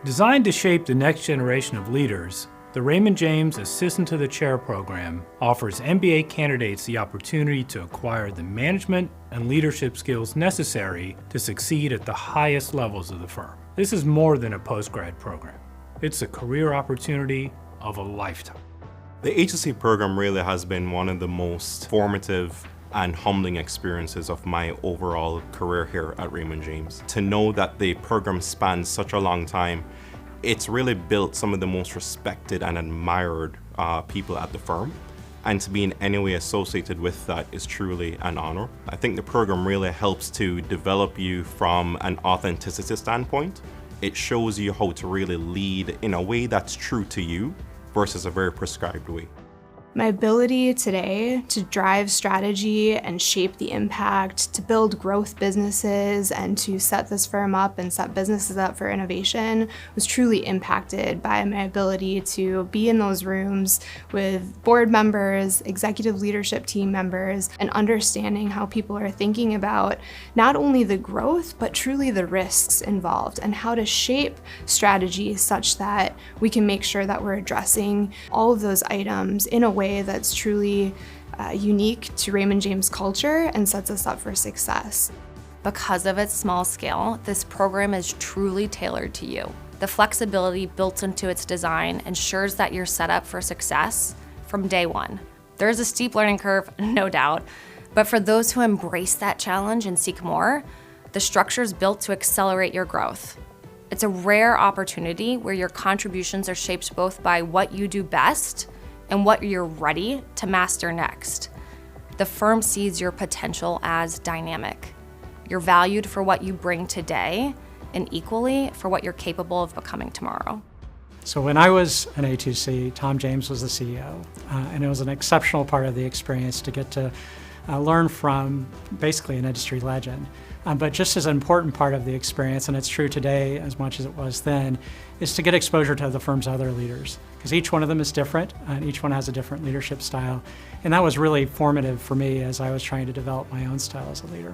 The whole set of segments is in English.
Designed to shape the next generation of leaders, the Raymond James Assistant to the Chair program offers MBA candidates the opportunity to acquire the management and leadership skills necessary to succeed at the highest levels of the firm. This is more than a post-grad program. It's a career opportunity of a lifetime. The A2C program really has been one of the most formative and humbling experiences of my overall career here at Raymond James. To know that the program spans such a long time, it's really built some of the most respected and admired people at the firm. And to be in any way associated with that is truly an honor. I think the program really helps to develop you from an authenticity standpoint. It shows you how to really lead in a way that's true to you versus a very prescribed way. My ability today to drive strategy and shape the impact, to build growth businesses and to set this firm up and set businesses up for innovation was truly impacted by my ability to be in those rooms with board members, executive leadership team members, and understanding how people are thinking about not only the growth, but truly the risks involved and how to shape strategy such that we can make sure that we're addressing all of those items in a way that's truly unique to Raymond James culture and sets us up for success. Because of its small scale, this program is truly tailored to you. The flexibility built into its design ensures that you're set up for success from day one. There's a steep learning curve, no doubt, but for those who embrace that challenge and seek more, the structure is built to accelerate your growth. It's a rare opportunity where your contributions are shaped both by what you do best and what you're ready to master next. The firm sees your potential as dynamic. You're valued for what you bring today and equally for what you're capable of becoming tomorrow. So when I was an A2C, Tom James was the CEO, and it was an exceptional part of the experience to get to learn from basically an industry legend. But just as an important part of the experience, and it's true today as much as it was then, is to get exposure to the firm's other leaders. Because each one of them is different, and each one has a different leadership style. And that was really formative for me as I was trying to develop my own style as a leader.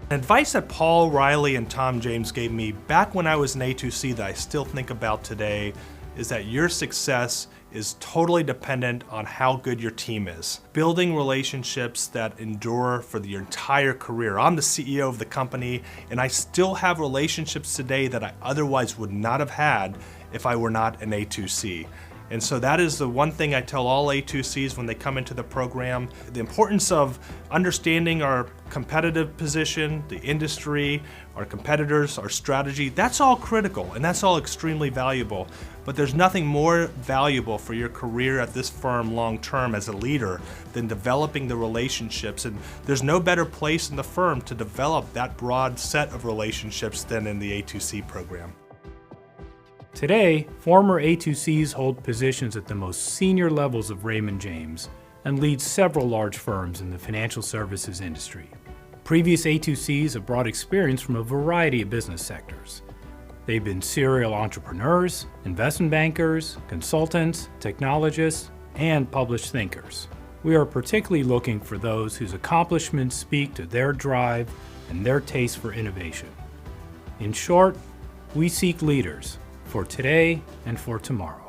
Advice that Paul Riley and Tom James gave me back when I was an A2C that I still think about today is that your success is totally dependent on how good your team is. Building relationships that endure for your entire career. I'm the CEO of the company, and I still have relationships today that I otherwise would not have had if I were not an A2C. And so that is the one thing I tell all A2Cs when they come into the program. The importance of understanding our competitive position, the industry, our competitors, our strategy, that's all critical and that's all extremely valuable. But there's nothing more valuable for your career at this firm long term as a leader than developing the relationships. And there's no better place in the firm to develop that broad set of relationships than in the A2C program. Today, former A2Cs hold positions at the most senior levels of Raymond James and lead several large firms in the financial services industry. Previous A2Cs have brought experience from a variety of business sectors. They've been serial entrepreneurs, investment bankers, consultants, technologists, and published thinkers. We are particularly looking for those whose accomplishments speak to their drive and their taste for innovation. In short, we seek leaders for today and for tomorrow.